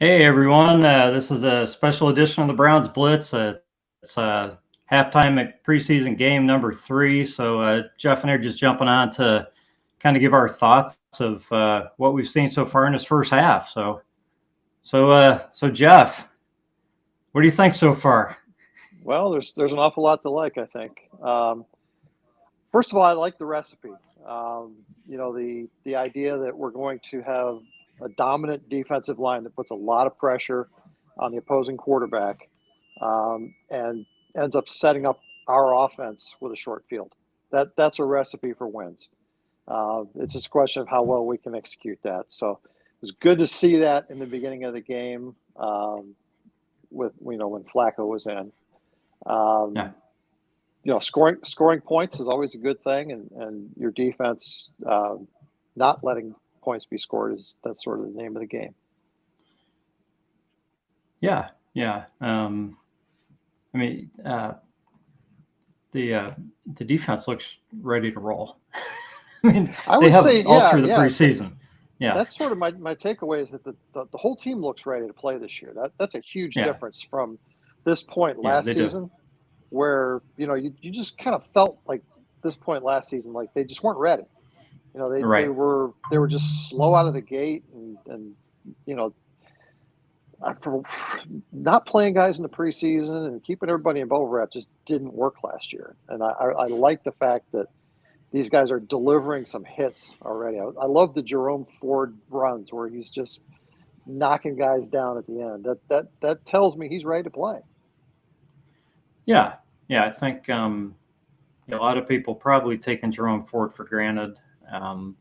Hey everyone, this is a special edition of the Browns Blitz. It's halftime at preseason game number 3. So Jeff and I are just jumping on to kind of give our thoughts of what we've seen so far in this first half. So Jeff, what do you think so far? Well, there's an awful lot to like, I think. First of all, I like the recipe. The idea that we're going to have a dominant defensive line that puts a lot of pressure on the opposing quarterback, and ends up setting up our offense with a short field. That's a recipe for wins. It's just a question of how well we can execute that. So it was good to see that in the beginning of the game, with when Flacco was in. Yeah, Um, scoring points is always a good thing, and your defense, not letting points be scored, is that's sort of the name of the game. yeah. I mean, the uh, the defense looks ready to roll. I mean, I they would have say, all yeah, through the yeah. preseason. Yeah, That's sort of my takeaway is that the whole team looks ready to play this year. That's a huge yeah, difference from this point yeah. last They do. season, where you just kind of felt like this point last season, like they just weren't ready. Right. They were just slow out of the gate, and you know for not playing guys in the preseason and keeping everybody in bubble wrap just didn't work last year. And I like the fact that these guys are delivering some hits already. I love the Jerome Ford runs where he's just knocking guys down at the end. That tells me he's ready to play. Yeah, yeah. I think a lot of people probably taking Jerome Ford for granted. Um,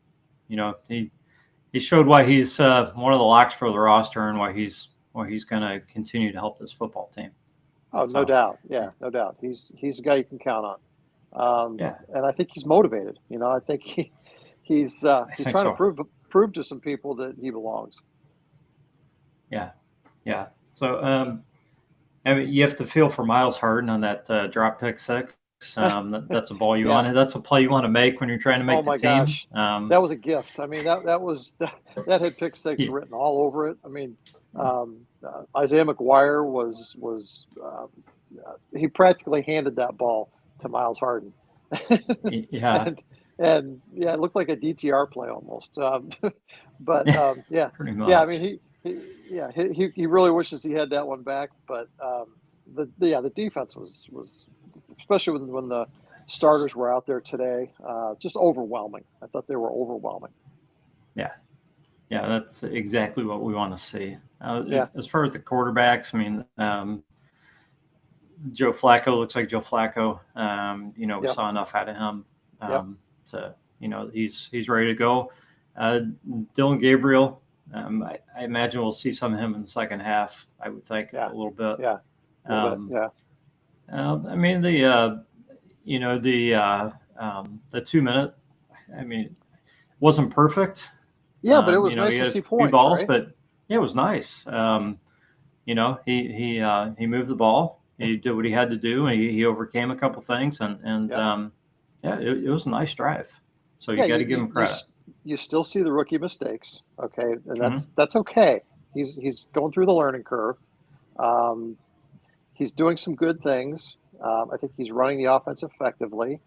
he showed why he's one of the locks for the roster and why he's going to continue to help this football team. Oh, no So doubt. Yeah, no doubt. He's a guy you can count on. yeah, And I think he's motivated. I think I he's think trying to so. prove to some people that he belongs. Yeah, yeah. So I mean, you have to feel for Miles Harden on that drop pick six. That's a ball you want. Yeah. That's a play you want to make when you're trying to make Oh the my team. gosh, that was a gift. I mean, that was that had pick six Yeah, written all over it. I mean, Isaiah McGuire he practically handed that ball to Miles Harden, yeah, and yeah, it looked like a DTR play almost. But yeah, yeah, pretty yeah. I mean, much. he really wishes he had that one back. But the defense was especially when the starters were out there today, just overwhelming. I thought they were overwhelming. Yeah, yeah. That's exactly what we want to see. Yeah, As far as the quarterbacks, I mean, Joe Flacco looks like Joe Flacco. We yep, saw enough out of him yep, to he's ready to go. Uh, Dylan Gabriel, I imagine we'll see some of him in the second half. I would think yeah, a little bit. yeah, a little bit, Um, yeah, I mean the 2 minute. I mean, wasn't perfect. yeah. But it was He nice to had a see few points, balls, right? but yeah, it was nice. He moved the ball. He did what he had to do, and he overcame a couple things, and Yep. yeah, it was a nice drive. So Yeah, you got to give him credit. you still see the rookie mistakes, okay, and Hmm. that's okay. He's going through the learning curve. Um, he's doing some good things. I think he's running the offense effectively,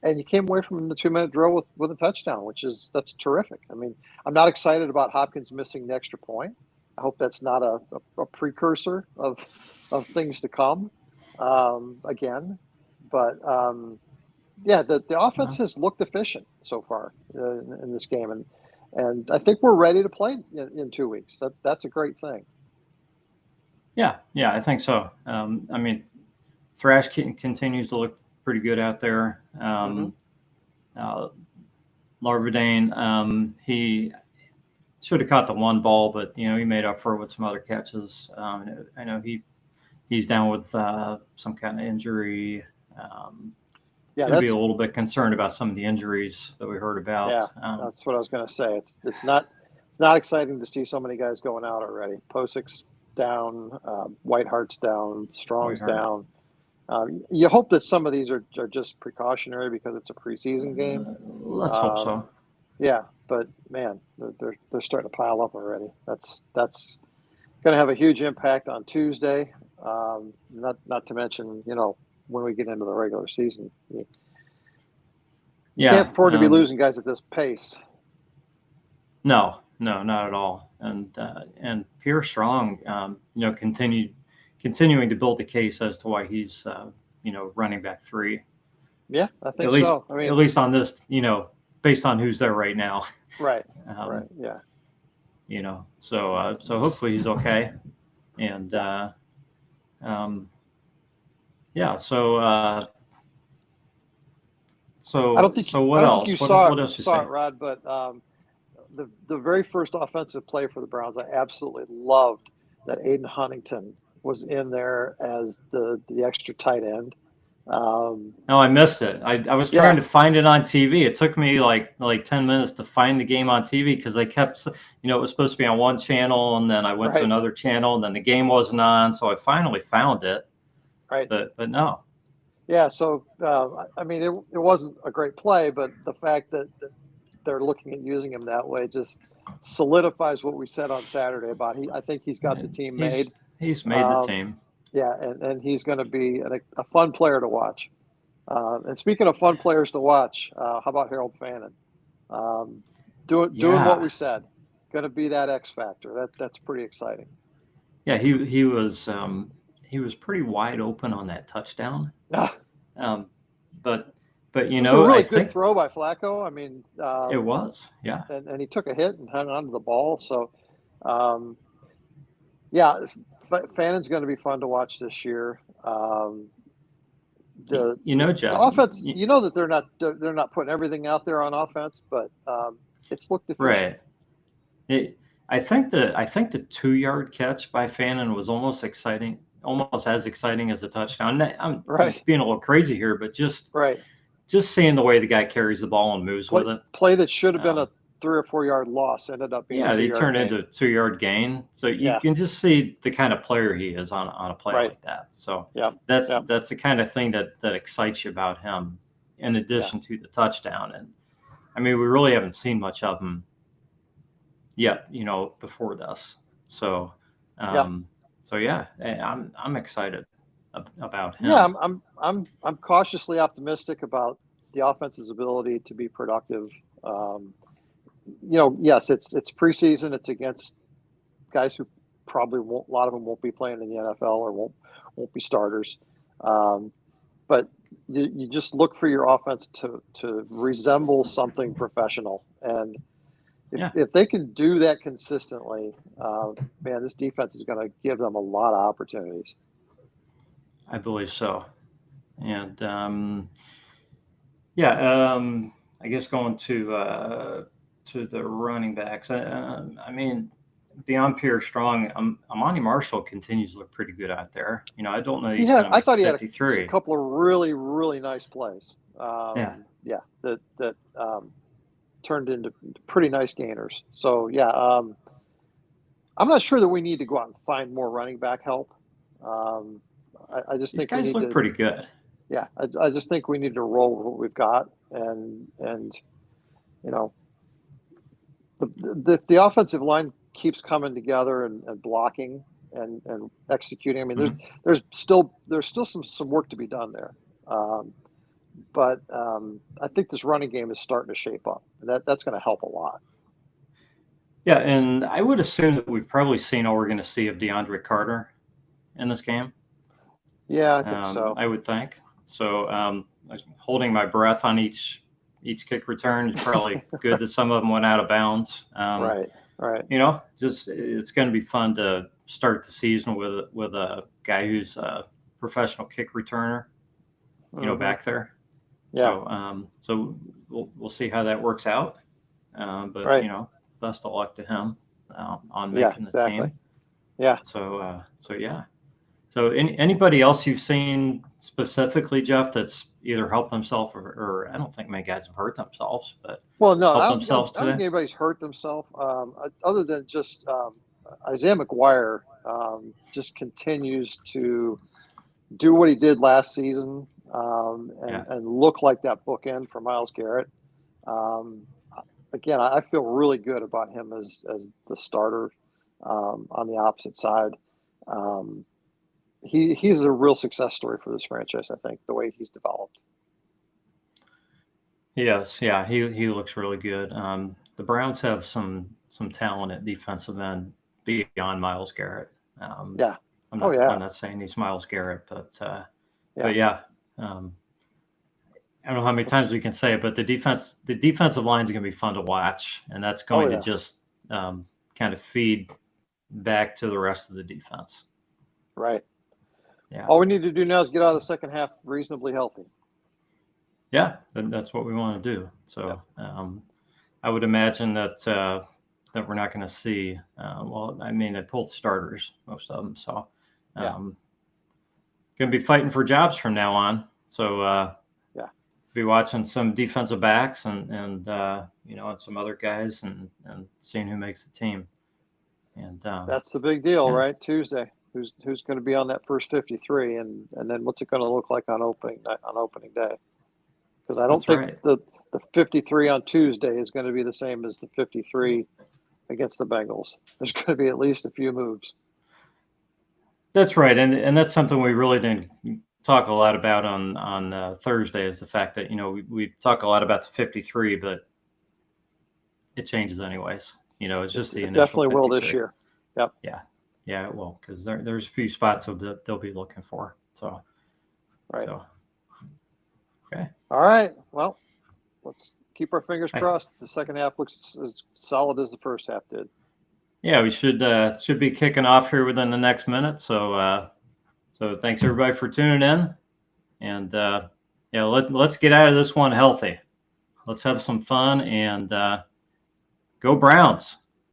and you came away from the 2 minute drill with a touchdown, that's terrific. I mean, I'm not excited about Hopkins missing the extra point. I hope that's not a precursor of things to come, again. But yeah, the offense Uh, has looked efficient so far, in this game, and I think we're ready to play in 2 weeks. That's a great thing. yeah, yeah, I think so. I mean, Thrash continues to look pretty good out there. Hmm. Uh, Larvadane, he should have caught the one ball, but he made up for it with some other catches. I know he's down with some kind of injury. Um, Yeah, Going to be a little bit concerned about some of the injuries that we heard about. yeah, that's what I was going to say. It's not exciting to see so many guys going out already. Posic's down, Whitehart's down, Strong's Whiteheart. down. You hope that some of these are just precautionary because it's a preseason game. Let's hope Um, so. yeah, but man, they're starting to pile up already. That's going to have a huge impact on Tuesday. Not to mention, when we get into the regular season, you can't afford to be losing guys at this pace. No, not at all. And Pierre Strong, continuing to build the case as to why he's running back 3. Yeah, I think at least, so. I mean, at least on this, based on who's there right now. Right. Right. Yeah. So hopefully he's okay. And yeah. So I don't think what else? Think you what else you saw say? it, Rod, but the very first offensive play for the Browns, I absolutely loved that Aiden Huntington was in there as the extra tight end. No, I missed it. I was trying to find it on TV. It took me like 10 minutes to find the game on TV because they kept, it was supposed to be on one channel, and then I went to another channel, and then the game wasn't on. So I finally found it. Right. But no. Yeah. So I mean, it wasn't a great play, but the fact that they're looking at using him that way just solidifies what we said on Saturday about I think he's got the team made. He's made the team. Yeah, and he's going to be a fun player to watch. And speaking of fun players to watch, how about Harold Fannin? Doing what we said, going to be that X factor. That's pretty exciting. Yeah, he was pretty wide open on that touchdown. But it was a really good throw by Flacco. I mean, it was, yeah. And he took a hit and hung onto the ball. So, yeah. Fannin's going to be fun to watch this year. Jeff, the offense. That they're not putting everything out there on offense, but it's looked efficient. Right. I think the 2-yard catch by Fannin was almost as exciting as a touchdown. I'm being a little crazy here, but just seeing the way the guy carries the ball and moves with it. Play that should have been a 3 or 4 yard loss ended up being they turned into a 2-yard gain. So you can just see the kind of player he is on a play like that. So that's the kind of thing that excites you about him, in addition to the touchdown. And I mean, we really haven't seen much of him yet, before this. So I'm excited about him. Yeah, I'm cautiously optimistic about the offense's ability to be productive. Yes, it's preseason. It's against guys who probably won't. A lot of them won't be playing in the NFL or won't be starters. But you just look for your offense to resemble something professional, and if they can do that consistently, man, this defense is going to give them a lot of opportunities. I believe so, and I guess going to the running backs. I mean, beyond Pierre Strong, Amani Marshall continues to look pretty good out there. I don't know. I thought he had a couple of really, really nice plays. That turned into pretty nice gainers. So I'm not sure that we need to go out and find more running back help. I just think these guys look pretty good. Yeah, I just think we need to roll with what we've got, and the offensive line keeps coming together and blocking and executing. I mean, there's still some work to be done there, but I think this running game is starting to shape up, and that's going to help a lot. Yeah, and I would assume that we've probably seen all we're going to see of DeAndre Carter in this game. Yeah, I think so. I would think so. Holding my breath on each kick return is probably good that some of them went out of bounds. Right. Just it's going to be fun to start the season with a guy who's a professional kick returner, back there. Yeah. So we'll see how that works out. But best of luck to him on making the team. Yeah. So yeah. So anybody else you've seen specifically, Jeff, that's either helped themselves or I don't think many guys have hurt themselves, but I don't today? think anybody's hurt themselves other than just Isaiah McGuire just continues to do what he did last season and look like that bookend for Myles Garrett. Again, I feel really good about him as the starter. on the opposite side. He's a real success story for this franchise, I think, the way he's developed. Yes, yeah, he looks really good. The Browns have some talent at defensive end beyond Myles Garrett. Yeah. I'm Oh, not yeah. I'm not saying he's Myles Garrett, but Yeah. but yeah, I don't know how many times we can say it, but the defensive line is going to be fun to watch, and that's going yeah. to just kind of feed back to the rest of the defense. Right. Yeah. All we need to do now is get out of the second half reasonably healthy. Yeah, that's what we want to do. So I would imagine that that we're not going to see. Well, I mean, they pulled starters, most of them. So going to be fighting for jobs from now on. So be watching some defensive backs and you know, and some other guys and seeing who makes the team. And that's the big deal, right? Tuesday, who's going to be on that first 53, and then what's it going to look like on opening day? Because I don't think the 53 on Tuesday is going to be the same as the 53 against the Bengals. There's going to be at least a few moves. That's right, and that's something we really didn't talk a lot about on Thursday, is the fact that, you know, we talk a lot about the 53, but it changes anyways. You know, it's just the initial definitely 53. will this year. Yep. Yeah, it will, because there's a few spots that they'll be looking for. So right. So, okay. All right. Well, let's keep our fingers crossed. The second half looks as solid as the first half did. Yeah, we should be kicking off here within the next minute. So so thanks everybody for tuning in, and yeah, let's get out of this one healthy. Let's have some fun and go Browns.